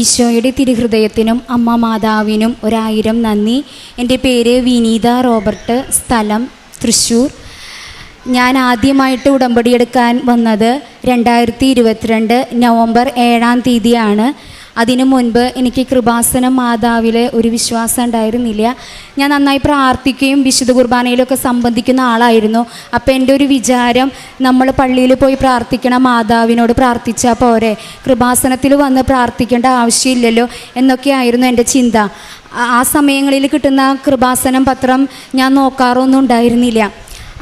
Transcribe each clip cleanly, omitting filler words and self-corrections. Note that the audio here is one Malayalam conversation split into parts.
ഈശോയുടെ തിരുഹൃദയത്തിനും അമ്മ മാതാവിനും 1000 നന്ദി. എൻ്റെ പേര് വിനീത റോബർട്ട്, സ്ഥലം തൃശ്ശൂർ. ഞാൻ ആദ്യമായിട്ട് ഉടമ്പടി എടുക്കാൻ വന്നത് 2022 നവംബർ 7-ാം തീയതിയാണ്. അതിനു മുൻപ് എനിക്ക് കൃപാസന മാതാവിൽ ഒരു വിശ്വാസം ഉണ്ടായിരുന്നില്ല. ഞാൻ നന്നായി പ്രാർത്ഥിക്കുകയും വിശുദ്ധ കുർബാനയിലൊക്കെ സംബന്ധിക്കുന്ന ആളായിരുന്നു. അപ്പോൾ എൻ്റെ ഒരു വിചാരം, നമ്മൾ പള്ളിയിൽ പോയി പ്രാർത്ഥിക്കണം, മാതാവിനോട് പ്രാർത്ഥിച്ചാൽ പോരെ, കൃപാസനത്തിൽ വന്ന് പ്രാർത്ഥിക്കേണ്ട ആവശ്യമില്ലല്ലോ എന്നൊക്കെയായിരുന്നു എൻ്റെ ചിന്ത. ആ സമയങ്ങളിൽ കിട്ടുന്ന കൃപാസനം പത്രം ഞാൻ നോക്കാറൊന്നും ഉണ്ടായിരുന്നില്ല.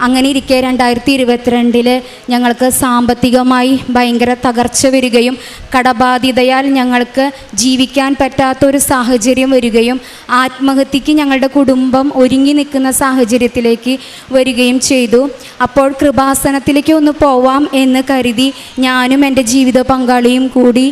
അങ്ങനെ ഇരിക്കെ 2022 ഞങ്ങൾക്ക് സാമ്പത്തികമായി ഭയങ്കര തകർച്ച വരികയും കടബാധിതയാൽ ഞങ്ങൾക്ക് ജീവിക്കാൻ പറ്റാത്തൊരു സാഹചര്യം വരികയും ആത്മഹത്യക്ക് ഞങ്ങളുടെ കുടുംബം ഒരുങ്ങി നിൽക്കുന്ന സാഹചര്യത്തിലേക്ക് വരികയും ചെയ്തു. അപ്പോൾ കൃപാസനത്തിലേക്ക് ഒന്ന് പോവാം എന്ന് കരുതി ഞാനും എൻ്റെ ജീവിത പങ്കാളിയും കൂടി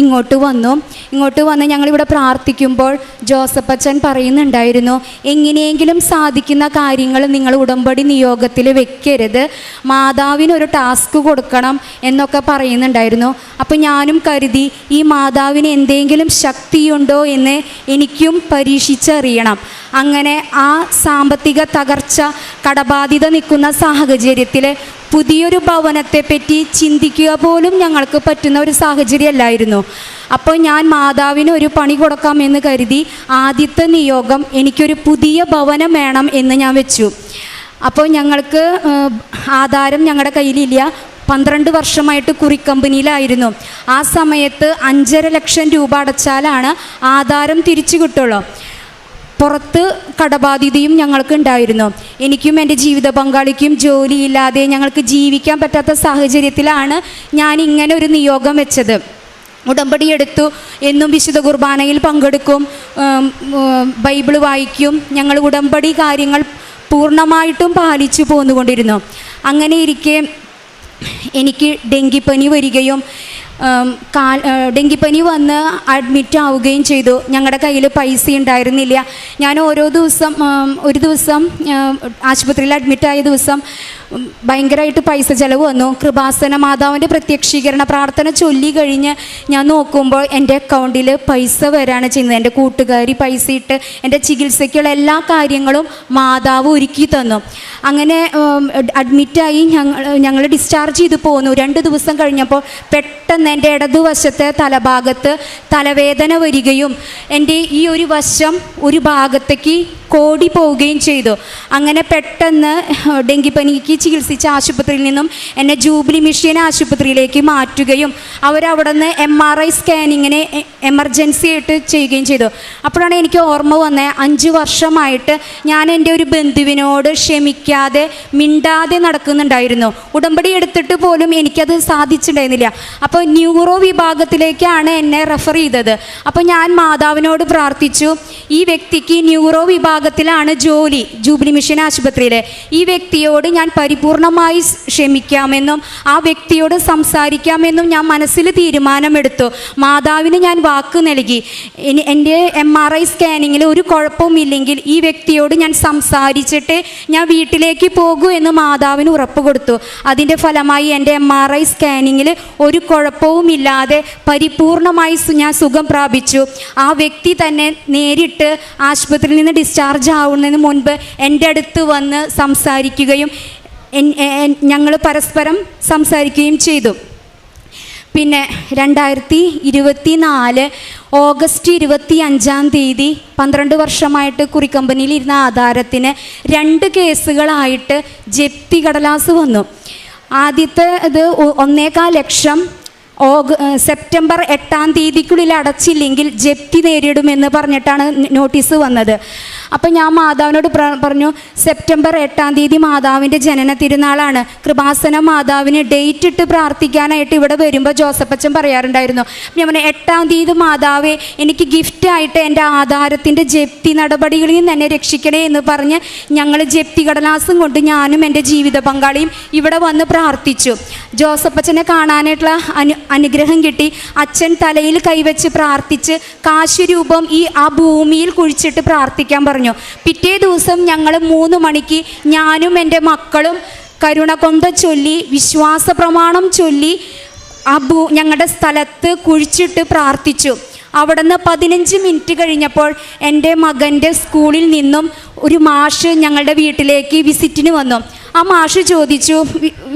ഇങ്ങോട്ട് വന്ന് ഞങ്ങളിവിടെ പ്രാർത്ഥിക്കുമ്പോൾ ജോസഫ് അച്ഛൻ പറയുന്നുണ്ടായിരുന്നു, എങ്ങനെയെങ്കിലും സാധിക്കുന്ന കാര്യങ്ങൾ നിങ്ങൾ ഉടമ്പടി നിയോഗത്തിൽ വെക്കരുത്, മാതാവിനൊരു ടാസ്ക് കൊടുക്കണം എന്നൊക്കെ പറയുന്നുണ്ടായിരുന്നു. അപ്പോൾ ഞാനും കരുതി, ഈ മാതാവിന് എന്തെങ്കിലും ശക്തിയുണ്ടോ എന്ന് എനിക്കും പരീക്ഷിച്ചറിയണം. അങ്ങനെ ആ സാമ്പത്തിക തകർച്ച, കടബാധിത നിൽക്കുന്ന സാഹചര്യത്തിൽ പുതിയൊരു ഭവനത്തെപ്പറ്റി ചിന്തിക്കുക പോലും ഞങ്ങൾക്ക് പറ്റുന്ന ഒരു സാഹചര്യമല്ലായിരുന്നു. അപ്പോൾ ഞാൻ മാതാവിന് ഒരു പണി കൊടുക്കാമെന്ന് കരുതി ആദ്യത്തെ നിയോഗം എനിക്കൊരു പുതിയ ഭവനം വേണം എന്ന് ഞാൻ വെച്ചു. അപ്പോൾ ഞങ്ങൾക്ക് ആധാരം ഞങ്ങളുടെ കയ്യിലില്ല. 12 വർഷമായിട്ട് കുറിക്കമ്പനിയിലായിരുന്നു. ആ സമയത്ത് 5.5 ലക്ഷം രൂപ അടച്ചാലാണ് ആധാരം തിരിച്ചു കിട്ടുള്ളൂ. പുറത്ത് കടബാധിതയും ഞങ്ങൾക്ക് ഉണ്ടായിരുന്നു. എനിക്കും എൻ്റെ ജീവിത പങ്കാളിക്കും ജോലിയില്ലാതെ ഞങ്ങൾക്ക് ജീവിക്കാൻ പറ്റാത്ത സാഹചര്യത്തിലാണ് ഞാൻ ഇങ്ങനെ ഒരു നിയോഗം വെച്ചത്. ഉടമ്പടി എടുത്തു. എന്നും വിശുദ്ധ കുർബാനയിൽ പങ്കെടുക്കും, ബൈബിൾ വായിക്കും. ഞങ്ങൾ ഉടമ്പടി കാര്യങ്ങൾ പൂർണ്ണമായിട്ടും പാലിച്ചു പോന്നുകൊണ്ടിരുന്നു. അങ്ങനെ ഇരിക്കെ എനിക്ക് ഡെങ്കിപ്പനി വരികയും ഡെങ്കിപ്പനി വന്ന് അഡ്മിറ്റ് ആവുകയും ചെയ്തു. ഞങ്ങളുടെ കയ്യിൽ പൈസ ഉണ്ടായിരുന്നില്ല. ഞാൻ ഒരു ദിവസം ആശുപത്രിയിൽ അഡ്മിറ്റായ ദിവസം ഭയങ്കരമായിട്ട് പൈസ ചിലവ് വന്നു. കൃപാസന മാതാവിൻ്റെ പ്രത്യക്ഷീകരണ പ്രാർത്ഥന ചൊല്ലി കഴിഞ്ഞ് ഞാൻ നോക്കുമ്പോൾ എൻ്റെ അക്കൗണ്ടിൽ പൈസ വരാണ് ചെയ്യുന്നത്. എൻ്റെ കൂട്ടുകാരി പൈസ ഇട്ട് എൻ്റെ ചികിത്സയ്ക്കുള്ള എല്ലാ കാര്യങ്ങളും മാതാവ് ഒരുക്കി തന്നു. അങ്ങനെ അഡ്മിറ്റായി ഞങ്ങൾ ഡിസ്ചാർജ് ചെയ്ത് പോന്നു. 2 ദിവസം കഴിഞ്ഞപ്പോൾ പെട്ടെന്ന് എൻ്റെ ഇടതുവശത്തെ തലഭാഗത്ത് തലവേദന വരികയും എൻ്റെ ഈ ഒരു ഭാഗത്തേക്ക് കോടി പോവുകയും ചെയ്തു. അങ്ങനെ പെട്ടെന്ന് ഡെങ്കിപ്പനിക്ക് ചികിത്സിച്ച ആശുപത്രിയിൽ നിന്നും എന്നെ ജൂബിലി മിഷൻ ആശുപത്രിയിലേക്ക് മാറ്റുകയും അവരവിടെ നിന്ന് MRI സ്കാനിങ്ങിന് എമർജൻസി ആയിട്ട് ചെയ്യുകയും ചെയ്തു. അപ്പോഴാണ് എനിക്ക് ഓർമ്മ വന്നത്, 5 വർഷമായിട്ട് ഞാൻ എൻ്റെ ഒരു ബന്ധുവിനോട് ക്ഷമിക്കാതെ മിണ്ടാതെ നടക്കുന്നുണ്ടായിരുന്നു. ഉടമ്പടി എടുത്തിട്ട് പോലും എനിക്കത് സാധിച്ചിട്ടുണ്ടായിരുന്നില്ല. അപ്പോൾ ന്യൂറോ വിഭാഗത്തിലേക്കാണ് എന്നെ റെഫർ ചെയ്തത്. അപ്പോൾ ഞാൻ മാതാവിനോട് പ്രാർത്ഥിച്ചു, ഈ വ്യക്തിക്ക് ന്യൂറോ വിഭാഗത്തിലാണ് ജോലി, ജൂബിലി മിഷൻ ആശുപത്രിയിൽ. ഈ വ്യക്തിയോട് ഞാൻ പരിപൂർണമായി ക്ഷമിക്കാമെന്നും ആ വ്യക്തിയോട് സംസാരിക്കാമെന്നും ഞാൻ മനസ്സിൽ തീരുമാനമെടുത്തു. മാതാവിന് ഞാൻ വാക്ക് നൽകി, എൻ്റെ MRI സ്കാനിങ്ങിൽ ഒരു കുഴപ്പമില്ലെങ്കിൽ ഈ വ്യക്തിയോട് ഞാൻ സംസാരിച്ചിട്ട് ഞാൻ വീട്ടിലേക്ക് പോകൂ എന്ന് മാതാവിന് ഉറപ്പ് കൊടുത്തു. അതിൻ്റെ ഫലമായി എൻ്റെ MRI സ്കാനിങ്ങിൽ ഒരു കുഴപ്പവുമില്ലാതെ പരിപൂർണമായി ഞാൻ സുഖം പ്രാപിച്ചു. ആ വ്യക്തി തന്നെ നേരിട്ട് ആശുപത്രിയിൽ നിന്ന് ഡിസ്ചാർജ് ആവുന്നതിന് മുൻപ് എൻ്റെ അടുത്ത് വന്ന് സംസാരിക്കുകയും ഞങ്ങൾ പരസ്പരം സംസാരിക്കുകയും ചെയ്തു. പിന്നെ 2024 ഓഗസ്റ്റ് 25-ാം തീയതി 12 വർഷമായിട്ട് കുറിക്കമ്പനിയിൽ ഇരുന്ന ആധാരത്തിന് 2 കേസുകളായിട്ട് ജപ്തി കടലാസ് വന്നു. ആദ്യത്തെ ഇത് 1.25 ലക്ഷം സെപ്റ്റംബർ 8-ാം തീയതിക്കുള്ളിൽ അടച്ചില്ലെങ്കിൽ ജപ്തി നേരിടുമെന്ന് പറഞ്ഞിട്ടാണ് നോട്ടീസ് വന്നത്. അപ്പം ഞാൻ മാതാവിനോട് പറഞ്ഞു, സെപ്റ്റംബർ 8-ാം തീയതി മാതാവിൻ്റെ ജനന തിരുനാളാണ്, കൃപാസന മാതാവിന് ഡേറ്റ് ഇട്ട് പ്രാർത്ഥിക്കാനായിട്ട് ഇവിടെ വരുമ്പോൾ ജോസഫ് അച്ഛൻ പറയാറുണ്ടായിരുന്നു. ഞാൻ പറഞ്ഞു, 8-ാം തീയതി മാതാവേ എനിക്ക് ഗിഫ്റ്റായിട്ട് എൻ്റെ ആധാരത്തിൻ്റെ ജപ്തി നടപടികളിൽ നിന്ന് എന്നെ രക്ഷിക്കണേ എന്ന് പറഞ്ഞ് ഞങ്ങൾ ജപ്തി കടലാസും കൊണ്ട് ഞാനും എൻ്റെ ജീവിത പങ്കാളിയും ഇവിടെ വന്ന് പ്രാർത്ഥിച്ചു. ജോസഫ് അച്ഛനെ കാണാനായിട്ടുള്ള അനുഗ്രഹം കിട്ടി. അച്ഛൻ തലയിൽ കൈവച്ച് പ്രാർത്ഥിച്ച് കാശുരൂപം ആ ഭൂമിയിൽ കുഴിച്ചിട്ട് പ്രാർത്ഥിക്കാൻ പറഞ്ഞു. പിറ്റേ ദിവസം ഞങ്ങൾ 3 മണിക്ക് ഞാനും എൻ്റെ മക്കളും കരുണ കൊണ്ട് ചൊല്ലി, വിശ്വാസ പ്രമാണം ചൊല്ലി ഞങ്ങളുടെ സ്ഥലത്ത് കുഴിച്ചിട്ട് പ്രാർത്ഥിച്ചു. അവിടെ നിന്ന് 15 മിനിറ്റ് കഴിഞ്ഞപ്പോൾ എൻ്റെ മകൻ്റെ സ്കൂളിൽ നിന്നും ഒരു മാഷ് ഞങ്ങളുടെ വീട്ടിലേക്ക് വിസിറ്റിന് വന്നു. ആ മാഷ് ചോദിച്ചു,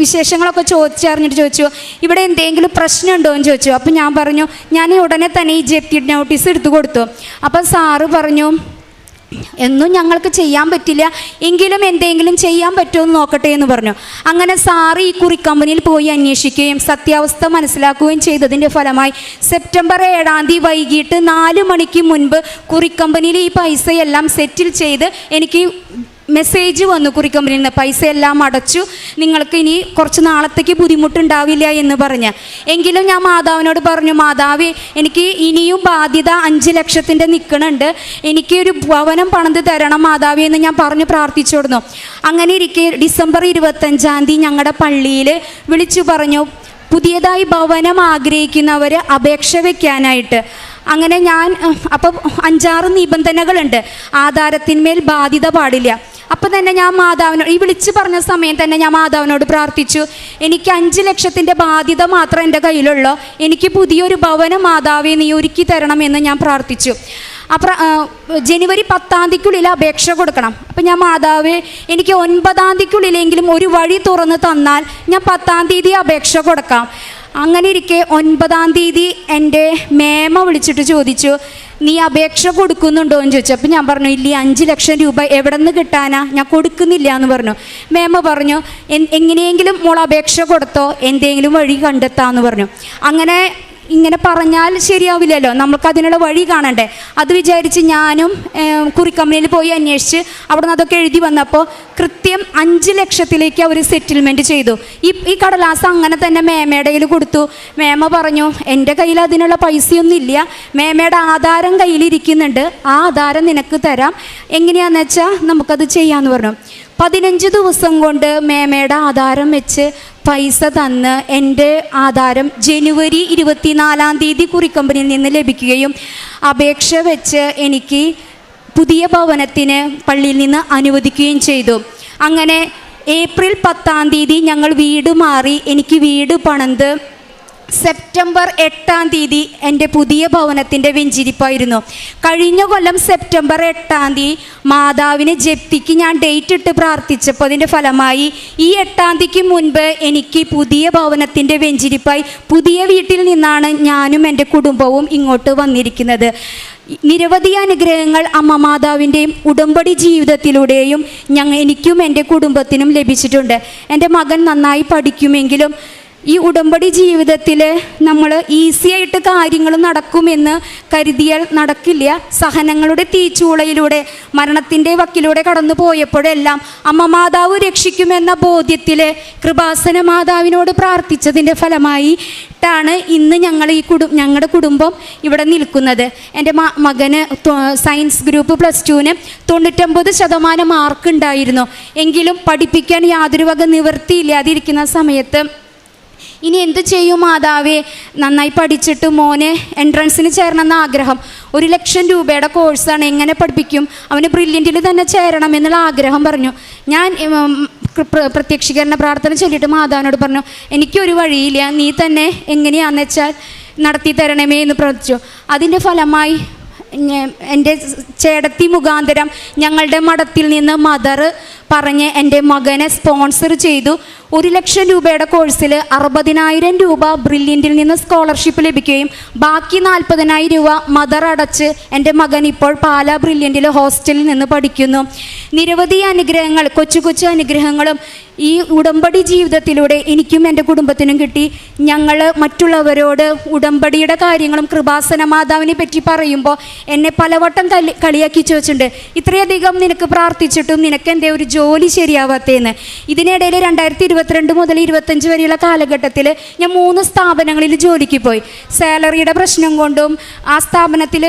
വിശേഷങ്ങളൊക്കെ ചോദിച്ചറിഞ്ഞിട്ട് ചോദിച്ചു, ഇവിടെ എന്തെങ്കിലും പ്രശ്നമുണ്ടോ എന്ന് ചോദിച്ചു. അപ്പം ഞാൻ പറഞ്ഞു, ഞാൻ ഉടനെ തന്നെ ഈ ജപ്തി നോട്ടീസ് എടുത്തു കൊടുത്തു. അപ്പം സാറ് പറഞ്ഞു, എന്നും ഞങ്ങൾക്ക് ചെയ്യാൻ പറ്റില്ല, എങ്കിലും എന്തെങ്കിലും ചെയ്യാൻ പറ്റുമോ എന്ന് നോക്കട്ടെ എന്ന് പറഞ്ഞു. അങ്ങനെ സാറ് ഈ കുറിക്കമ്പനിയിൽ പോയി അന്വേഷിക്കുകയും സത്യാവസ്ഥ മനസ്സിലാക്കുകയും ചെയ്തതിൻ്റെ ഫലമായി സെപ്റ്റംബർ 7 വൈകിട്ട് 4 മണിക്ക് മുൻപ് കുറിക്കമ്പനിയിൽ ഈ പൈസയെല്ലാം സെറ്റിൽ ചെയ്ത് എനിക്ക് മെസ്സേജ് വന്നു. കുറിക്കമ്പനിയിൽ നിന്ന് പൈസ എല്ലാം അടച്ചു, നിങ്ങൾക്ക് ഇനി കുറച്ച് നാളത്തേക്ക് ബുദ്ധിമുട്ടുണ്ടാവില്ല എന്ന് പറഞ്ഞ്. എങ്കിലും ഞാൻ മാതാവിനോട് പറഞ്ഞു, മാതാവേ, എനിക്ക് ഇനിയും ബാധ്യത 5 ലക്ഷത്തിൻ്റെ നിൽക്കണുണ്ട്, എനിക്ക് ഒരു ഭവനം പണിത് തരണം മാതാവേ എന്ന് ഞാൻ പറഞ്ഞു പ്രാർത്ഥിച്ചിരുന്നു. അങ്ങനെ ഇരിക്കെ ഡിസംബർ 25 ഞങ്ങളുടെ പള്ളിയിൽ വിളിച്ചു പറഞ്ഞു, പുതിയതായി ഭവനം ആഗ്രഹിക്കുന്നവർ അപേക്ഷ വയ്ക്കാനായിട്ട്. അങ്ങനെ ഞാൻ അപ്പം 5-6 നിബന്ധനകളുണ്ട്. ആധാരത്തിന്മേൽ ബാധ്യത പാടില്ല. അപ്പം തന്നെ ഞാൻ മാതാവിനോട് ഈ വിളിച്ച് പറഞ്ഞ സമയം തന്നെ ഞാൻ മാതാവിനോട് പ്രാർത്ഥിച്ചു, എനിക്ക് 5 ലക്ഷത്തിൻ്റെ ബാധ്യത മാത്രമേ എൻ്റെ കയ്യിലുള്ളൂ, എനിക്ക് പുതിയൊരു ഭവനം മാതാവേ നീ ഒരുക്കി തരണമെന്ന് ഞാൻ പ്രാർത്ഥിച്ചു. അപ്പം ജനുവരി 10 അപേക്ഷ കൊടുക്കണം. അപ്പം ഞാൻ മാതാവേ, എനിക്ക് 9 ഒരു വഴി തുറന്ന് തന്നാൽ ഞാൻ 10 അപേക്ഷ കൊടുക്കാം. അങ്ങനെ ഇരിക്കെ 9 എൻ്റെ മേമ വിളിച്ചിട്ട് ചോദിച്ചു, നീ അപേക്ഷ കൊടുക്കുന്നുണ്ടോ എന്ന് ചോദിച്ചു. അപ്പം ഞാൻ പറഞ്ഞു, ഇല്ല, 5 ലക്ഷം രൂപ എവിടെ നിന്ന് കിട്ടാനാ, ഞാൻ കൊടുക്കുന്നില്ല എന്ന് പറഞ്ഞു. മേമ പറഞ്ഞു, എങ്ങനെയെങ്കിലും മോൾ അപേക്ഷ കൊടുത്തോ, എന്തെങ്കിലും വഴി കണ്ടെത്താമെന്ന് പറഞ്ഞു. അങ്ങനെ ഇങ്ങനെ പറഞ്ഞാൽ ശരിയാവില്ലല്ലോ, നമുക്ക് അതിനുള്ള വഴി കാണണ്ടേ. അത് വിചാരിച്ച് ഞാനും കുറിക്കമ്പനിയിൽ പോയി അന്വേഷിച്ച് അവിടെ നിന്ന് അതൊക്കെ എഴുതി വന്നപ്പോൾ കൃത്യം 5 ലക്ഷത്തിലേക്ക് അവർ സെറ്റിൽമെൻറ്റ് ചെയ്തു. ഈ കടലാസ് അങ്ങനെ തന്നെ മേമയുടെ കയ്യിൽ കൊടുത്തു. മേമ പറഞ്ഞു, എൻ്റെ കയ്യിൽ അതിനുള്ള പൈസയൊന്നും ഇല്ല, മേമയുടെ ആധാരം കയ്യിലിരിക്കുന്നുണ്ട്, ആ ആധാരം നിനക്ക് തരാം, എങ്ങനെയാണെന്ന് വെച്ചാൽ നമുക്കത് ചെയ്യാമെന്ന് പറഞ്ഞു. 15 ദിവസം കൊണ്ട് മേമയുടെ ആധാരം വെച്ച് പൈസ തന്ന് എൻ്റെ ആധാരം ജനുവരി 24 കുറിക്കമ്പനിയിൽ നിന്ന് ലഭിക്കുകയും അപേക്ഷ വെച്ച് എനിക്ക് പുതിയ ഭവനത്തിന് പള്ളിയിൽ നിന്ന് അനുവദിക്കുകയും ചെയ്തു. അങ്ങനെ ഏപ്രിൽ 10 ഞങ്ങൾ വീട് മാറി, എനിക്ക് വീട് പണിത് സെപ്റ്റംബർ 8 എൻ്റെ പുതിയ ഭവനത്തിൻ്റെ വെഞ്ചിരിപ്പായിരുന്നു. കഴിഞ്ഞ കൊല്ലം സെപ്റ്റംബർ 8 മാതാവിന് ജപ്തിക്ക് ഞാൻ ഡേറ്റ് ഇട്ട് പ്രാർത്ഥിച്ചപ്പോൾ അതിൻ്റെ ഫലമായി ഈ 8 മുൻപ് എനിക്ക് പുതിയ ഭവനത്തിൻ്റെ വെഞ്ചിരിപ്പായി പുതിയ വീട്ടിൽ നിന്നാണ് ഞാനും എൻ്റെ കുടുംബവും ഇങ്ങോട്ട് വന്നിരിക്കുന്നത്. നിരവധി അനുഗ്രഹങ്ങൾ അമ്മ മാതാവിൻ്റെയും ഉടമ്പടി ജീവിതത്തിലൂടെയും എനിക്കും എൻ്റെ കുടുംബത്തിനും ലഭിച്ചിട്ടുണ്ട്. എൻ്റെ മകൻ നന്നായി പഠിക്കുമെങ്കിലും ഈ ഉടമ്പടി ജീവിതത്തിൽ നമ്മൾ ഈസിയായിട്ട് കാര്യങ്ങൾ നടക്കുമെന്ന് കരുതിയാൽ നടക്കില്ല. സഹനങ്ങളുടെ തീച്ചൂളയിലൂടെ മരണത്തിൻ്റെ വക്കിലൂടെ കടന്നു പോയപ്പോഴെല്ലാം അമ്മ മാതാവ് രക്ഷിക്കുമെന്ന ബോധ്യത്തിൽ കൃപാസന മാതാവിനോട് പ്രാർത്ഥിച്ചതിൻ്റെ ഫലമായിട്ടാണ് ഇന്ന് ഞങ്ങളുടെ കുടുംബം ഇവിടെ നിൽക്കുന്നത്. എൻ്റെ മകന് സയൻസ് ഗ്രൂപ്പ് +2 99% മാർക്ക് ഉണ്ടായിരുന്നു. എങ്കിലും പഠിപ്പിക്കാൻ യാതൊരു വക നിവൃത്തിയില്ലാതിരിക്കുന്ന സമയത്ത് ഇനി എന്ത് ചെയ്യും മാതാവേ, നന്നായി പഠിച്ചിട്ട് മോനെ എൻട്രൻസിന് ചേരണമെന്ന ആഗ്രഹം, 1 ലക്ഷം രൂപയുടെ കോഴ്സാണ്, എങ്ങനെ പഠിപ്പിക്കും, അവന് ബ്രില്യൻറ്റിൽ തന്നെ ചേരണം എന്നുള്ള ആഗ്രഹം പറഞ്ഞു. ഞാൻ പ്രത്യക്ഷീകരണ പ്രാർത്ഥന ചൊല്ലിയിട്ട് മാതാവിനോട് പറഞ്ഞു, എനിക്കൊരു വഴിയില്ല, നീ തന്നെ എങ്ങനെയാണെന്ന് വെച്ചാൽ നടത്തി തരണമേ എന്ന് പ്രാർത്ഥിച്ചു. അതിൻ്റെ ഫലമായി എൻ്റെ ചേടത്തി മുഖാന്തരം ഞങ്ങളുടെ മഠത്തിൽ നിന്ന് മദർ പറഞ്ഞ് എൻ്റെ മകനെ സ്പോൺസർ ചെയ്തു. 1 ലക്ഷം രൂപയുടെ കോഴ്സിൽ 60,000 രൂപ ബ്രില്യൻറ്റിൽ നിന്ന് സ്കോളർഷിപ്പ് ലഭിക്കുകയും ബാക്കി 40,000 രൂപ മദർ അടച്ച് എൻ്റെ മകൻ ഇപ്പോൾ പാലാ ബ്രില്യൻറ്റിൽ ഹോസ്റ്റലിൽ നിന്ന് പഠിക്കുന്നു. നിരവധി അനുഗ്രഹങ്ങൾ, കൊച്ചു കൊച്ചു അനുഗ്രഹങ്ങളും ഈ ഉടമ്പടി ജീവിതത്തിലൂടെ എനിക്കും എൻ്റെ കുടുംബത്തിനും കിട്ടി. ഞങ്ങൾ മറ്റുള്ളവരോട് ഉടമ്പടിയുടെ കാര്യങ്ങളും കൃപാസന മാതാവിനെ പറ്റി പറയുമ്പോൾ എന്നെ പലവട്ടം കളിയാക്കി ചോദിച്ചിട്ടുണ്ട്, ഇത്രയധികം നിനക്ക് പ്രാർത്ഥിച്ചിട്ടും നിനക്ക് എൻ്റെ ഒരു ജോലി ശരിയാവാത്തേന്ന്. ഇതിനിടയിൽ 2022 മുതൽ 25 വരെയുള്ള കാലഘട്ടത്തിൽ ഞാൻ 3 സ്ഥാപനങ്ങളിൽ ജോലിക്ക് പോയി. സാലറിയുടെ പ്രശ്നം കൊണ്ടും ആ സ്ഥാപനത്തിൽ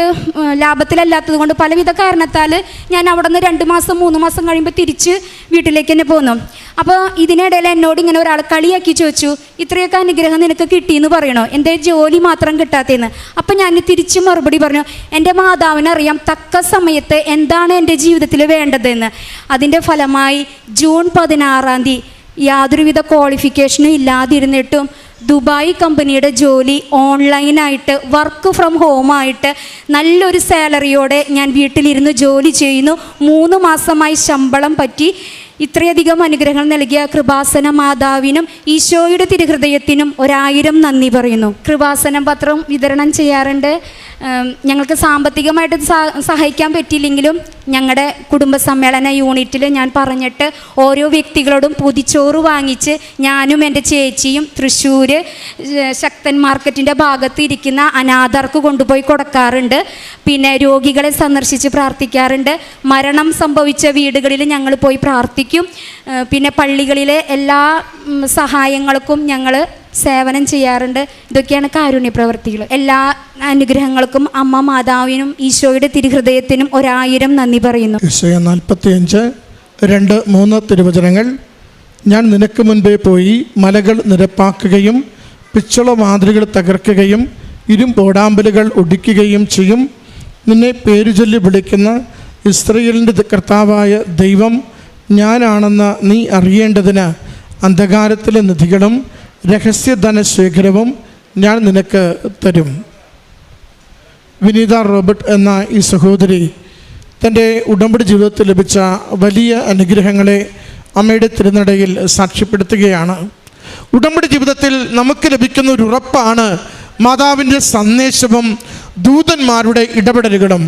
ലാഭത്തിലല്ലാത്തത് കൊണ്ട് പലവിധ കാരണത്താൽ ഞാൻ അവിടെ നിന്ന് 2 മാസം 3 മാസം കഴിയുമ്പോൾ തിരിച്ച് വീട്ടിലേക്ക് തന്നെ പോന്നു. അപ്പോൾ ഇതിനിടയിൽ എന്നോട് ഇങ്ങനെ ഒരാൾ കളിയാക്കി ചോദിച്ചു, ഇത്രയൊക്കെ അനുഗ്രഹം നിനക്ക് കിട്ടിയെന്ന് പറയണോ, എൻ്റെ ജോലി മാത്രം കിട്ടാത്തതെന്ന്. അപ്പം ഞാൻ തിരിച്ച് മറുപടി പറഞ്ഞു, എൻ്റെ മാതാവിനറിയാം തക്ക സമയത്ത് എന്താണ് എൻ്റെ ജീവിതത്തിൽ വേണ്ടതെന്ന്. അതിൻ്റെ ഫലമായി ജൂൺ 16 യാതൊരുവിധ ക്വാളിഫിക്കേഷനും ഇല്ലാതിരുന്നിട്ടും ദുബായ് കമ്പനിയുടെ ജോലി ഓൺലൈനായിട്ട് വർക്ക് ഫ്രം ഹോമായിട്ട് നല്ലൊരു സാലറിയോടെ ഞാൻ വീട്ടിലിരുന്ന് ജോലി ചെയ്യുന്നു. 3 മാസമായി ശമ്പളം പറ്റി. ഇത്രയധികം അനുഗ്രഹങ്ങൾ നൽകിയ കൃപാസന മാതാവിനും ഈശോയുടെ തിരുഹൃദയത്തിനും 1000 നന്ദി പറയുന്നു. കൃപാസനം പത്രം വിതരണം ചെയ്യാറുണ്ട്. ഞങ്ങൾക്ക് സാമ്പത്തികമായിട്ട് സഹായിക്കാൻ പറ്റിയില്ലെങ്കിലും ഞങ്ങളുടെ കുടുംബ സമ്മേളന യൂണിറ്റിൽ ഞാൻ പറഞ്ഞിട്ട് ഓരോ വ്യക്തികളോടും പൊതിച്ചോറ് വാങ്ങിച്ച് ഞാനും എൻ്റെ ചേച്ചിയും തൃശ്ശൂർ ശക്തൻ മാർക്കറ്റിൻ്റെ ഭാഗത്ത് ഇരിക്കുന്ന അനാഥർക്ക് കൊണ്ടുപോയി കൊടുക്കാറുണ്ട്. പിന്നെ രോഗികളെ സന്ദർശിച്ച് പ്രാർത്ഥിക്കാറുണ്ട്. മരണം സംഭവിച്ച വീടുകളിൽ ഞങ്ങൾ പോയി പ്രാർത്ഥിക്കും. പിന്നെ പള്ളികളിലെ എല്ലാ സഹായങ്ങൾക്കും ഞങ്ങൾ സേവനം ചെയ്യാറുണ്ട്. ഇതൊക്കെയാണ് കാരുണ്യ പ്രവർത്തികൾ. എല്ലാ അനുഗ്രഹങ്ങൾക്കും അമ്മ മാതാവിനും ഈശോയുടെ തിരുഹൃദയത്തിനും 1000 നന്ദി പറയുന്നു. 45:2-3 തിരുവചനങ്ങൾ. ഞാൻ നിനക്ക് മുൻപേ പോയി മലകൾ നിരപ്പാക്കുകയും പിച്ചള മാതൃകൾ തകർക്കുകയും ഇരുമ്പോടാമ്പലുകൾ ഒടിക്കുകയും ചെയ്യും. നിന്നെ പേരുചൊല്ലി വിളിക്കുന്ന ഇസ്രായേലിൻ്റെ കർത്താവായ ദൈവം ഞാനാണെന്ന് നീ അറിയേണ്ടതിന് അന്ധകാരത്തിലെ നിധികളും രഹസ്യധനശേഖരവും ഞാൻ നിനക്ക് തരും. വിനീത റോബർട്ട് എന്ന ഈ സഹോദരി തൻ്റെ ഉടമ്പടി ജീവിതത്തിൽ ലഭിച്ച വലിയ അനുഗ്രഹങ്ങളെ അമ്മയുടെ തിരുനടയിൽ സാക്ഷ്യപ്പെടുത്തുകയാണ്. ഉടമ്പടി ജീവിതത്തിൽ നമുക്ക് ലഭിക്കുന്ന ഒരു ഉറപ്പാണ് മാതാവിൻ്റെ സന്ദേശവും ദൂതന്മാരുടെ ഇടപെടലുകളും.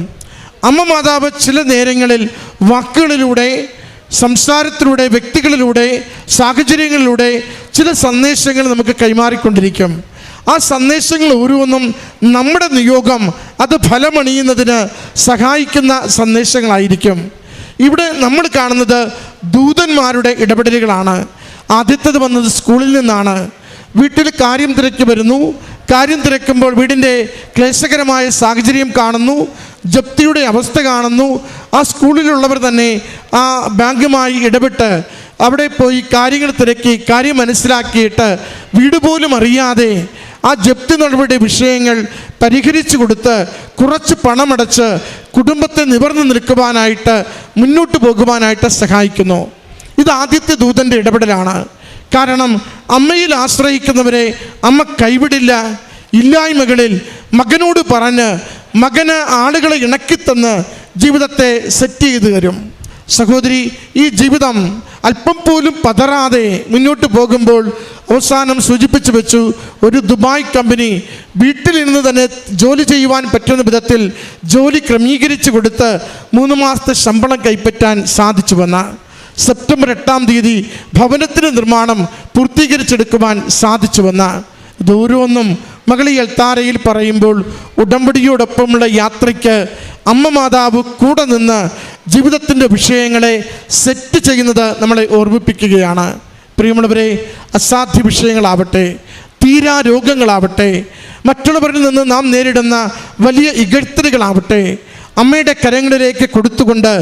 അമ്മ മാതാവ് ചില നേരങ്ങളിൽ വാക്കുകളിലൂടെ, സംസാരത്തിലൂടെ, വ്യക്തികളിലൂടെ, സാഹചര്യങ്ങളിലൂടെ ചില സന്ദേശങ്ങൾ നമുക്ക് കൈമാറിക്കൊണ്ടിരിക്കും. ആ സന്ദേശങ്ങൾ ഓരോന്നും നമ്മുടെ നിയോഗം അത് ഫലമണിയുന്നതിന് സഹായിക്കുന്ന സന്ദേശങ്ങളായിരിക്കും. ഇവിടെ നമ്മൾ കാണുന്നത് ദൂതന്മാരുടെ ഇടപെടലുകളാണ്. ആദ്യത്തേത് വന്നത് സ്കൂളിൽ നിന്നാണ്. വീട്ടിൽ കാര്യം തിരക്കി വരുന്നു. കാര്യം തിരക്കുമ്പോൾ വീടിൻ്റെ ക്ലേശകരമായ സാഹചര്യം കാണുന്നു, ജപ്തിയുടെ അവസ്ഥ കാണുന്നു. ആ സ്കൂളിലുള്ളവർ തന്നെ ആ ബാങ്കുമായി ഇടപെട്ട് അവിടെ പോയി കാര്യങ്ങൾ തിരക്കി കാര്യം മനസ്സിലാക്കിയിട്ട് വീട് പോലും അറിയാതെ ആ ജപ്തി നടപടിയുടെ വിഷയങ്ങൾ പരിഹരിച്ചു കൊടുത്ത് കുറച്ച് പണമടച്ച് കുടുംബത്തെ നിവർന്നു നിൽക്കുവാനായിട്ട് മുന്നോട്ട് പോകുവാനായിട്ട് സഹായിക്കുന്നു. ഇത് ആദ്യത്തെ ദൂതൻ്റെ ഇടപെടലാണ്. കാരണം അമ്മയിൽ ആശ്രയിക്കുന്നവരെ അമ്മ കൈവിടില്ല. ഇല്ലായ്മകളിൽ മകനോട് പറഞ്ഞ് മകന് ആളുകളെ ഇണക്കിത്തന്ന് ജീവിതത്തെ സെറ്റ് ചെയ്ത് തരും. സഹോദരി, ഈ ജീവിതം അല്പം പോലും പതറാതെ മുന്നോട്ട് പോകുമ്പോൾ അവസാനം സൂചിപ്പിച്ചു വെച്ചു, ഒരു ദുബായ് കമ്പനി വീട്ടിലിരുന്ന് തന്നെ ജോലി ചെയ്യുവാൻ പറ്റുന്ന വിധത്തിൽ ജോലി ക്രമീകരിച്ചു കൊടുത്ത് 3 മാസത്തെ ശമ്പളം കൈപ്പറ്റാൻ സാധിച്ചുവെന്ന സെപ്റ്റംബർ 8-ാം തീയതി ഭവനത്തിൻ്റെ നിർമ്മാണം പൂർത്തീകരിച്ചെടുക്കുവാൻ സാധിച്ചുവെന്ന ഇതോരോന്നും മകളി എൽത്താരയിൽ പറയുമ്പോൾ ഉടമ്പടിയോടൊപ്പമുള്ള യാത്രയ്ക്ക് അമ്മ മാതാവ് കൂടെ നിന്ന് ജീവിതത്തിൻ്റെ വിഷയങ്ങളെ സെറ്റ് ചെയ്യുന്നത് നമ്മളെ ഓർമ്മിപ്പിക്കുകയാണ്. പ്രിയമുള്ളവരെ, അസാധ്യ വിഷയങ്ങളാവട്ടെ, തീരാ രോഗങ്ങളാവട്ടെ, മറ്റുള്ളവരിൽ നിന്ന് നാം നേരിടുന്ന വലിയ ഇകഴ്ത്തലുകളാവട്ടെ, അമ്മയുടെ കരങ്ങളിലേക്ക് കൊടുത്തുകൊണ്ട്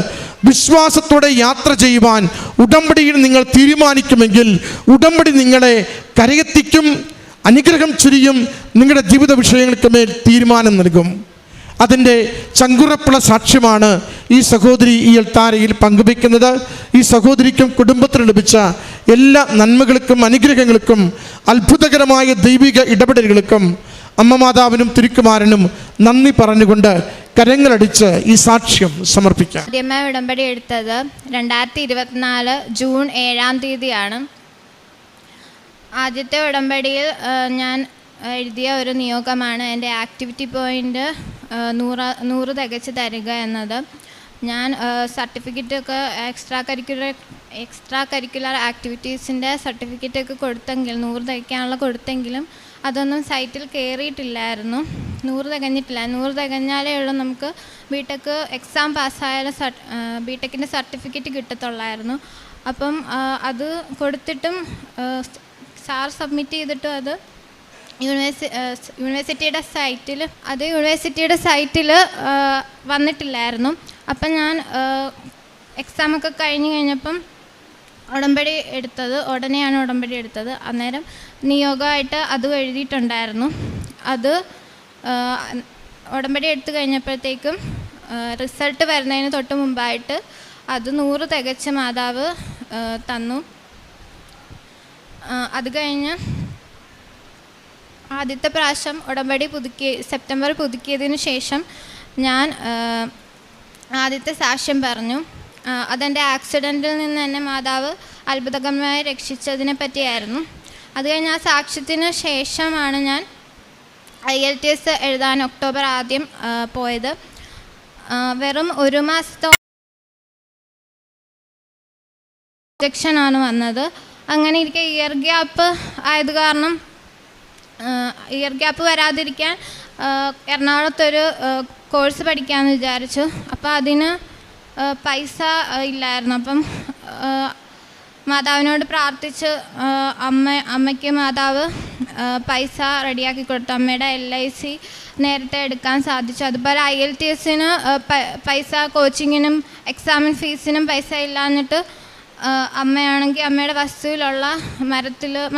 വിശ്വാസത്തോടെ യാത്ര ചെയ്യുവാൻ ഉടമ്പടിയിൽ നിങ്ങൾ തീരുമാനിക്കുമെങ്കിൽ ഉടമ്പടി നിങ്ങളെ കരയെത്തിക്കും, അനുഗ്രഹം ചുരിയും, നിങ്ങളുടെ ജീവിത വിഷയങ്ങൾക്ക് മേൽ തീരുമാനം നൽകും. അതിൻ്റെ ചങ്കുറപ്പുള്ള സാക്ഷ്യമാണ് ഈ സഹോദരി ഈ എൽത്താരയിൽ പങ്കുവയ്ക്കുന്നത്. ഈ സഹോദരിക്കും കുടുംബത്തിന് ലഭിച്ച എല്ലാ നന്മകൾക്കും അനുഗ്രഹങ്ങൾക്കും അത്ഭുതകരമായ ദൈവിക ഇടപെടലുകൾക്കും അമ്മ മാതാവിനും തിരുക്കുമാരനും നന്ദി പറഞ്ഞുകൊണ്ട് കരങ്ങളടിച്ച് ഈ സാക്ഷ്യം സമർപ്പിക്കാം. ആദ്യമായി ഉടമ്പടി എടുത്തത് 2024 ജൂൺ 7-ാം തീയതിയാണ്. ആദ്യത്തെ ഉടമ്പടിയിൽ ഞാൻ എഴുതിയ ഒരു നിയോഗമാണ് എൻ്റെ ആക്ടിവിറ്റി പോയിൻ്റ് 100 തികച്ച് തരിക എന്നത്. ഞാൻ സർട്ടിഫിക്കറ്റൊക്കെ എക്സ്ട്രാ കരിക്കുലർ ആക്ടിവിറ്റീസിൻ്റെ സർട്ടിഫിക്കറ്റൊക്കെ കൊടുത്തെങ്കിലും 100 തികയ്ക്കാനുള്ള കൊടുത്തെങ്കിലും അതൊന്നും സൈറ്റിൽ കയറിയിട്ടില്ലായിരുന്നു. 100 തികഞ്ഞിട്ടില്ല. 100 തികഞ്ഞാലേ ഉള്ളൂ നമുക്ക് ബിടെക് എക്സാം പാസ്സായാലും ബിടെക്കിൻ്റെ സർട്ടിഫിക്കറ്റ് കിട്ടത്തുള്ളായിരുന്നു. അപ്പം അത് കൊടുത്തിട്ടും സാർ സബ്മിറ്റ് ചെയ്തിട്ടും അത് യൂണിവേഴ്സിറ്റിയുടെ സൈറ്റിൽ വന്നിട്ടില്ലായിരുന്നു. അപ്പം ഞാൻ എക്സാമൊക്കെ കഴിഞ്ഞപ്പം ഉടനെയാണ് ഉടമ്പടി എടുത്തത്. അന്നേരം നിയോഗമായിട്ട് അതും എഴുതിയിട്ടുണ്ടായിരുന്നു. അത് ഉടമ്പടി എടുത്തു കഴിഞ്ഞപ്പോഴത്തേക്കും റിസൾട്ട് വരുന്നതിന് തൊട്ട് മുമ്പായിട്ട് അത് 100 തികച്ച മാതാവ് തന്നു. അത് കഴിഞ്ഞ് ആദ്യത്തെ പ്രാവശ്യം ഉടമ്പടി സെപ്റ്റംബർ പുതുക്കിയതിന് ശേഷം ഞാൻ ആദ്യത്തെ സാക്ഷ്യം പറഞ്ഞു. അതെൻ്റെ ആക്സിഡൻറ്റിൽ നിന്ന് എന്നെ മാതാവ് അത്ഭുതകരമായി രക്ഷിച്ചതിനെ പറ്റിയായിരുന്നു. അത് കഴിഞ്ഞ് ആ സാക്ഷ്യത്തിന് ശേഷമാണ് ഞാൻ IELTS എഴുതാൻ ഒക്ടോബർ ആദ്യം പോയത്. വെറും 1 മാസത്തെ റിജക്ഷനാണ് വന്നത്. അങ്ങനെ ഇരിക്കെ ഇയർ ഗ്യാപ്പ് ആയത് കാരണം ഇയർ ഗ്യാപ്പ് വരാതിരിക്കാൻ എറണാകുളത്തൊരു കോഴ്സ് പഠിക്കാമെന്ന് വിചാരിച്ചു. അപ്പോൾ അതിന് പൈസ ഇല്ലായിരുന്നു. അപ്പം മാതാവിനോട് പ്രാർത്ഥിച്ച് അമ്മയ്ക്ക് മാതാവ് പൈസ റെഡിയാക്കി കൊടുത്തു. അമ്മയുടെ LIC നേരത്തെ എടുക്കാൻ സാധിച്ചു. അതുപോലെ IELTSന് പൈസ, കോച്ചിങ്ങിനും എക്സാമിൻ ഫീസിനും പൈസ ഇല്ലാഞ്ഞിട്ട് അമ്മയാണെങ്കിൽ അമ്മയുടെ വസ്തുവിലുള്ള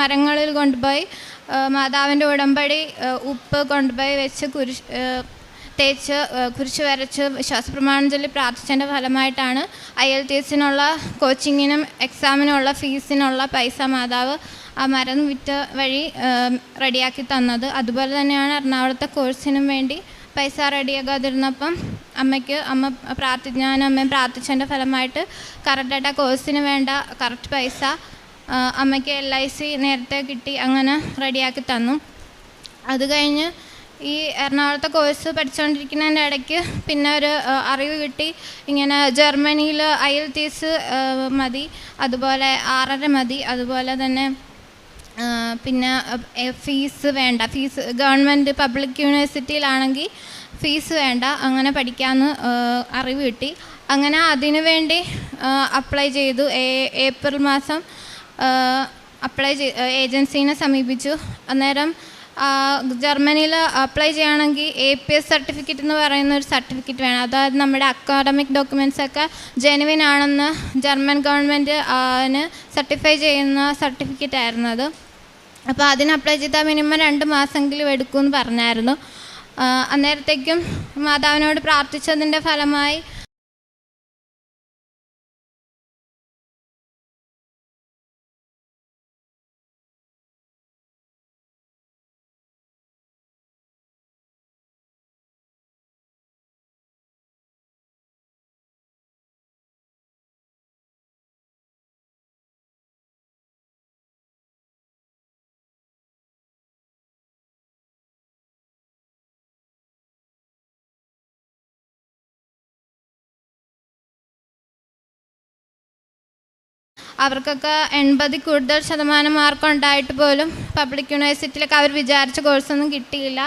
മരങ്ങളിൽ കൊണ്ടുപോയി മാതാവിൻ്റെ ഉടമ്പടി ഉപ്പ് കൊണ്ടുപോയി വെച്ച് തേച്ച് കുരിശ് വരച്ച് വിശ്വാസപ്രമാണം ചൊല്ലി പ്രാർത്ഥിച്ചതിൻ്റെ ഫലമായിട്ടാണ് IELTSനുള്ള കോച്ചിങ്ങിനും എക്സാമിനുള്ള ഫീസിനുള്ള പൈസ മാതാവ് ആ മരം വിറ്റ് വഴി റെഡിയാക്കി തന്നത്. അതുപോലെ തന്നെയാണ് എറണാകുളത്തെ കോഴ്സിനും വേണ്ടി പൈസ റെഡിയാക്കാതിരുന്നപ്പം ഞാൻ അമ്മയും പ്രാർത്ഥിച്ചതിൻ്റെ ഫലമായിട്ട് കറക്റ്റായിട്ട് ആ കോഴ്സിന് വേണ്ട കറക്റ്റ് പൈസ അമ്മയ്ക്ക് LIC നേരത്തെ കിട്ടി. അങ്ങനെ റെഡിയാക്കി തന്നു. അത് കഴിഞ്ഞ് ഈ എറണാകുളത്തെ കോഴ്സ് പഠിച്ചുകൊണ്ടിരിക്കുന്നതിൻ്റെ ഇടയ്ക്ക് പിന്നെ ഒരു അറിവ് കിട്ടി, ഇങ്ങനെ ജർമ്മനിയിൽ IELTS മതി, അതുപോലെ 6.5 മതി, അതുപോലെ തന്നെ പിന്നെ ഫീസ് വേണ്ട, ഫീസ് ഗവൺമെൻറ് പബ്ലിക് യൂണിവേഴ്സിറ്റിയിലാണെങ്കിൽ ഫീസ് വേണ്ട, അങ്ങനെ പഠിക്കാമെന്ന് അറിവ് കിട്ടി. അങ്ങനെ അതിനു വേണ്ടി അപ്ലൈ ചെയ്തു. ഏപ്രിൽ മാസം ഏജൻസീനെ സമീപിച്ചു. അന്നേരം ജർമ്മനിയിൽ അപ്ലൈ ചെയ്യുകയാണെങ്കിൽ APS സർട്ടിഫിക്കറ്റ് എന്ന് പറയുന്ന ഒരു സർട്ടിഫിക്കറ്റ് വേണം. അതായത് നമ്മുടെ അക്കാഡമിക് ഡോക്യുമെൻറ്റ്സൊക്കെ ജെനുവിൻ ആണെന്ന് ജർമ്മൻ ഗവൺമെൻറ് സർട്ടിഫൈ ചെയ്യുന്ന സർട്ടിഫിക്കറ്റ് ആയിരുന്നു അത്. അപ്പോൾ അതിന് അപ്ലൈ ചെയ്താൽ മിനിമം 2 മാസമെങ്കിലും എടുക്കുമെന്ന് പറഞ്ഞായിരുന്നു. അന്നേരത്തേക്കും മാതാവിനോട് പ്രാർത്ഥിച്ചതിൻ്റെ ഫലമായി അവർക്കൊക്കെ 80 കൂടുതൽ ശതമാനം മാർക്ക് ഉണ്ടായിട്ട് പോലും പബ്ലിക് യൂണിവേഴ്സിറ്റിയിലൊക്കെ അവർ വിചാരിച്ച കോഴ്സൊന്നും കിട്ടിയില്ല.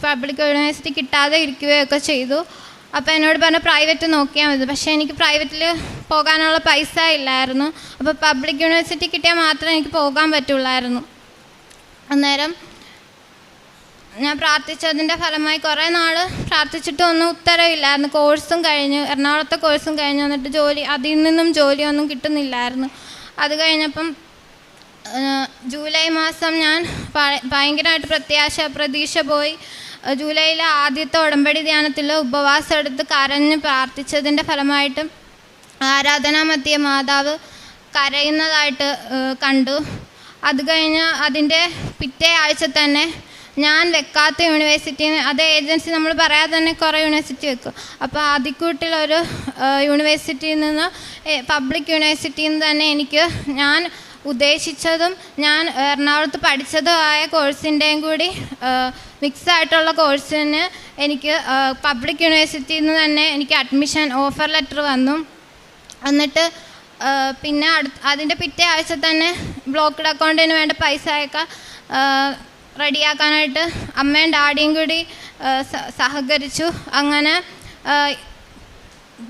പബ്ലിക് യൂണിവേഴ്സിറ്റി കിട്ടാതെ ഇരിക്കുകയൊക്കെ ചെയ്തു. അപ്പോൾ എന്നോട് പറഞ്ഞ പ്രൈവറ്റ് നോക്കിയാൽ മതി. പക്ഷേ എനിക്ക് പ്രൈവറ്റിൽ പോകാനുള്ള പൈസ ഇല്ലായിരുന്നു. അപ്പോൾ പബ്ലിക് യൂണിവേഴ്സിറ്റി കിട്ടിയാൽ മാത്രമേ എനിക്ക് പോകാൻ പറ്റുള്ളായിരുന്നു. അന്നേരം ഞാൻ പ്രാർത്ഥിച്ചതിൻ്റെ ഫലമായി കുറേ നാൾ പ്രാർത്ഥിച്ചിട്ടും ഒന്നും ഉത്തരവില്ലായിരുന്നു. കോഴ്സും കഴിഞ്ഞു, എറണാകുളത്തെ കോഴ്സും കഴിഞ്ഞു, എന്നിട്ട് അതിൽ നിന്നും ജോലിയൊന്നും കിട്ടുന്നില്ലായിരുന്നു. അത് കഴിഞ്ഞപ്പം ജൂലൈ മാസം ഞാൻ ഭയങ്കരമായിട്ട് പ്രതീക്ഷ പോയി. ജൂലൈയിലെ ആദ്യത്തെ ഉടമ്പടി ധ്യാനത്തിൽ ഉപവാസം എടുത്ത് കരഞ്ഞ് പ്രാർത്ഥിച്ചതിൻ്റെ ഫലമായിട്ട് ആരാധനാമധ്യേ മാതാവ് കരയുന്നതായിട്ട് കണ്ടു. അത് കഴിഞ്ഞ് അതിൻ്റെ പിറ്റേ ആഴ്ച തന്നെ ഞാൻ വെക്കാത്ത യൂണിവേഴ്സിറ്റി, അത് ഏജൻസി നമ്മൾ പറയാതെ തന്നെ കുറേ യൂണിവേഴ്സിറ്റി വെക്കും. അപ്പോൾ അതിക്കൂട്ടിലൊരു യൂണിവേഴ്സിറ്റിയിൽ നിന്ന്, പബ്ലിക് യൂണിവേഴ്സിറ്റിയിൽ നിന്ന് തന്നെ എനിക്ക് ഞാൻ ഉദ്ദേശിച്ചതും ഞാൻ എറണാകുളത്ത് പഠിച്ചതുമായ കോഴ്സിൻ്റെയും കൂടി മിക്സായിട്ടുള്ള കോഴ്സിന് എനിക്ക് പബ്ലിക് യൂണിവേഴ്സിറ്റിയിൽ നിന്ന് തന്നെ എനിക്ക് അഡ്മിഷൻ ഓഫർ ലെറ്റർ വന്നു. എന്നിട്ട് പിന്നെ അതിൻ്റെ പിറ്റേ ആഴ്ച തന്നെ ബ്ലോക്ക്ഡ് അക്കൗണ്ടിന് വേണ്ട പൈസ റെഡിയാക്കാനായിട്ട് അമ്മയും ഡാഡിയും കൂടി സഹകരിച്ചു. അങ്ങനെ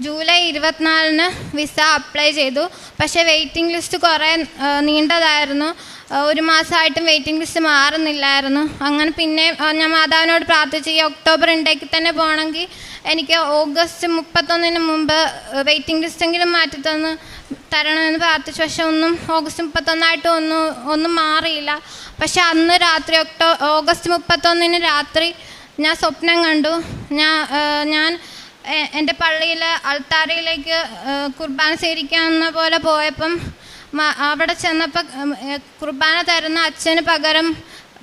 ജൂലൈ 24-ന് വിസ അപ്ലൈ ചെയ്തു. പക്ഷേ വെയിറ്റിംഗ് ലിസ്റ്റ് കുറേ നീണ്ടതായിരുന്നു. 1 മാസമായിട്ടും വെയിറ്റിംഗ് ലിസ്റ്റ് മാറുന്നില്ലായിരുന്നു. അങ്ങനെ പിന്നെ ഞാൻ മാതാവിനോട് പ്രാർത്ഥിച്ചു, ഈ ഒക്ടോബർ ഇൻടേക്കിൽ തന്നെ പോകണമെങ്കിൽ എനിക്ക് ഓഗസ്റ്റ് 31-ന് മുമ്പ് വെയിറ്റിംഗ് ലിസ്റ്റെങ്കിലും തരണമെന്ന് പ്രാർത്ഥിച്ചു. പക്ഷെ ഓഗസ്റ്റ് 31 ഒന്നും മാറിയില്ല. പക്ഷെ അന്ന് രാത്രി ഓഗസ്റ്റ് 31-ന് രാത്രി ഞാൻ സ്വപ്നം കണ്ടു. ഞാൻ എൻ്റെ പള്ളിയിലെ അൾത്താരയിലേക്ക് കുർബാന സ്വീകരിക്കാവുന്ന പോലെ പോയപ്പം അവിടെ ചെന്നപ്പോൾ കുർബാന തരുന്ന അച്ഛന് പകരം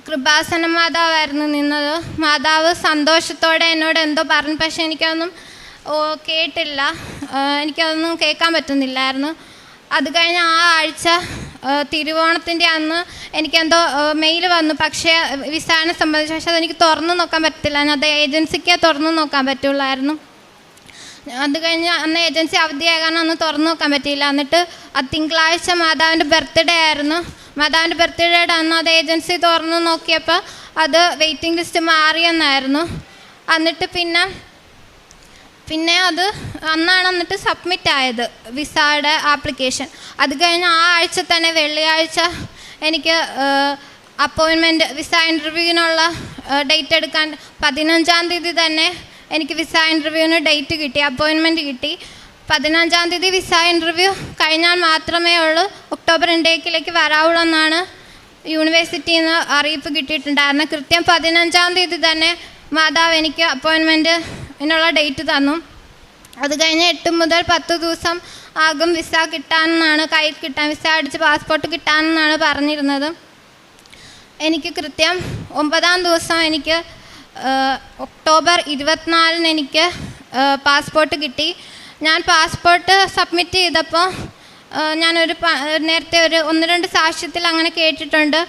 കൃപാസന മാതാവായിരുന്നു നിന്നത്. മാതാവ് സന്തോഷത്തോടെ എന്നോട് എന്തോ പറഞ്ഞു, പക്ഷെ എനിക്കതൊന്നും കേട്ടില്ല, എനിക്കതൊന്നും കേൾക്കാൻ പറ്റുന്നില്ലായിരുന്നു. അത് കഴിഞ്ഞ് ആ ആഴ്ച തിരുവോണത്തിൻ്റെ അന്ന് എനിക്കെന്തോ മെയിൽ വന്നു, പക്ഷേ വിസാനെ സംബന്ധിച്ച്. പക്ഷേ അതെനിക്ക് തുറന്നു നോക്കാൻ പറ്റില്ല, അത് ഏജൻസിക്ക് തുറന്നു നോക്കാൻ പറ്റുള്ളായിരുന്നു. അത് കഴിഞ്ഞ് അന്ന് ഏജൻസി അവധിയായ കാരണം അന്ന് തുറന്നു നോക്കാൻ പറ്റിയില്ല. എന്നിട്ട് തിങ്കളാഴ്ച മാതാവിൻ്റെ ബർത്ത്ഡേ ആയിരുന്നു. മാതാവിൻ്റെ ബർത്ത്ഡേയുടെ അന്ന് അത് ഏജൻസി തുറന്നു നോക്കിയപ്പോൾ അത് വെയിറ്റിംഗ് ലിസ്റ്റ് മാറിയെന്നായിരുന്നു. എന്നിട്ട് പിന്നെ അത് അന്നാണ് എന്നിട്ട് സബ്മിറ്റ് ആയത് വിസയുടെ ആപ്ലിക്കേഷൻ. അത് കഴിഞ്ഞ് ആ ആഴ്ച തന്നെ വെള്ളിയാഴ്ച എനിക്ക് അപ്പോയിൻമെൻറ്റ് വിസ ഇൻ്റർവ്യൂവിനുള്ള ഡേറ്റ് എടുക്കാൻ 15-ാം തീയതി തന്നെ എനിക്ക് വിസ ഇൻ്റർവ്യൂവിന് ഡേറ്റ് കിട്ടി, അപ്പോയിൻമെൻറ്റ് കിട്ടി. 15-ാം തീയതി വിസ ഇൻ്റർവ്യൂ കഴിഞ്ഞാൽ മാത്രമേ ഉള്ളൂ ഒക്ടോബർ ഇൻടേക്കിലേക്ക് വരാവുള്ളൂ എന്നാണ് യൂണിവേഴ്സിറ്റിയിൽ നിന്ന് അറിയിപ്പ് കിട്ടിയിട്ടുണ്ടായിരുന്നു. കൃത്യം 15-ാം തീയതി തന്നെ മാതാവ് എനിക്ക് അപ്പോയിൻമെൻറ്റിനുള്ള ഡേറ്റ് തന്നു. അത് കഴിഞ്ഞ് 8 മുതൽ 10 ദിവസം ആകും വിസ കിട്ടാനെന്നാണ്, കയ്യിൽ കിട്ടാൻ, വിസ അടിച്ച് പാസ്പോർട്ട് കിട്ടാനെന്നാണ് പറഞ്ഞിരുന്നത്. എനിക്ക് കൃത്യം 9-ാം ദിവസം എനിക്ക് ഒക്ടോബർ 24-ന് എനിക്ക് പാസ്പോർട്ട് കിട്ടി. ഞാൻ പാസ്പോർട്ട് സബ്മിറ്റ് ചെയ്തപ്പോൾ ഞാനൊരു നേരത്തെ ഒരു 1-2 സാക്ഷ്യത്തിൽ അങ്ങനെ കേട്ടിട്ടുണ്ട്.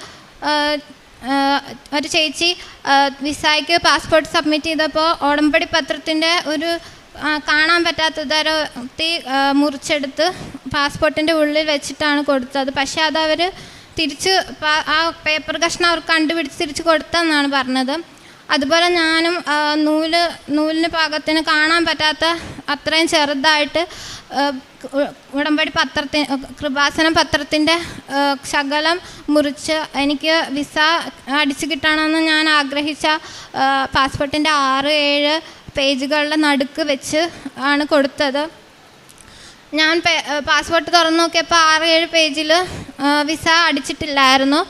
ഒരു ചേച്ചി വിസയ്ക്ക് പാസ്പോർട്ട് സബ്മിറ്റ് ചെയ്തപ്പോൾ ഉടമ്പടി പത്രത്തിൻ്റെ ഒരു കാണാൻ പറ്റാത്ത തരത്തിൽ മുറിച്ചെടുത്ത് പാസ്പോർട്ടിൻ്റെ ഉള്ളിൽ വെച്ചിട്ടാണ് കൊടുത്തത്. പക്ഷേ അതവർ തിരിച്ച് ആ പേപ്പർ കഷ്ണം അവർക്ക് കണ്ടുപിടിച്ച് തിരിച്ച് കൊടുത്തെന്നാണ് പറഞ്ഞത്. അതുപോലെ ഞാനും നൂലിന് പാകത്തിന് കാണാൻ പറ്റാത്ത അത്രയും ചെറുതായിട്ട് ഉടമ്പടി കൃപാസന പത്രത്തിൻ്റെ ശകലം മുറിച്ച് എനിക്ക് വിസ അടിച്ചു കിട്ടണമെന്ന് ഞാൻ ആഗ്രഹിച്ച പാസ്പോർട്ടിൻ്റെ 6-7 പേജുകളുടെ നടുക്ക് വെച്ച് ആണ് കൊടുത്തത്. ഞാൻ പാസ്പോർട്ട് തുറന്നു നോക്കിയപ്പോൾ 6-7 പേജിൽ വിസ അടിച്ചിട്ടില്ലായിരുന്നു.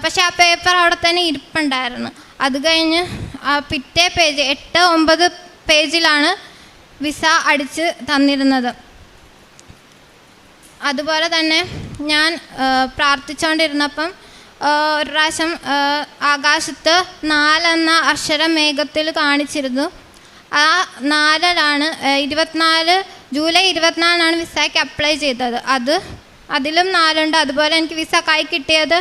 പക്ഷേ ആ പേപ്പർ അവിടെ തന്നെ ഇരിപ്പുണ്ടായിരുന്നു. അത് കഴിഞ്ഞ് പിറ്റേ പേജ് 8-9 പേജിലാണ് വിസ അടിച്ച് തന്നിരുന്നത്. അതുപോലെ തന്നെ ഞാൻ പ്രാർത്ഥിച്ചുകൊണ്ടിരുന്നപ്പം ഒരു പ്രാവശ്യം ആകാശത്ത് 4 എന്ന അക്ഷരം മേഘത്തിൽ കാണിച്ചിരുന്നു. ആ 4-ലാണ് ജൂലൈ 24-നാണ് വിസയ്ക്ക് അപ്ലൈ ചെയ്തത്. അതിലും 4 ഉണ്ട്. അതുപോലെ എനിക്ക് വിസ കൈ കിട്ടിയത്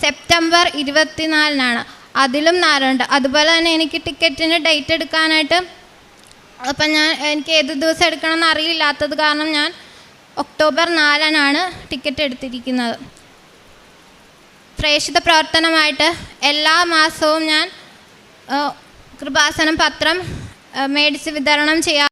സെപ്റ്റംബർ 24-നാണ്, അതിലും 4 ഉണ്ട്. അതുപോലെ തന്നെ എനിക്ക് ടിക്കറ്റിന് ഡേറ്റ് എടുക്കാനായിട്ട് അപ്പം എനിക്ക് ഏത് ദിവസം എടുക്കണമെന്ന് അറിയില്ലാത്തത് കാരണം ഞാൻ ഒക്ടോബർ 4-നാണ് ടിക്കറ്റ് എടുത്തിരിക്കുന്നത്. പ്രേക്ഷിത പ്രവർത്തനമായിട്ട് എല്ലാ മാസവും ഞാൻ കൃപാസനം പത്രം മേടിച്ച് വിതരണം ചെയ്യാം.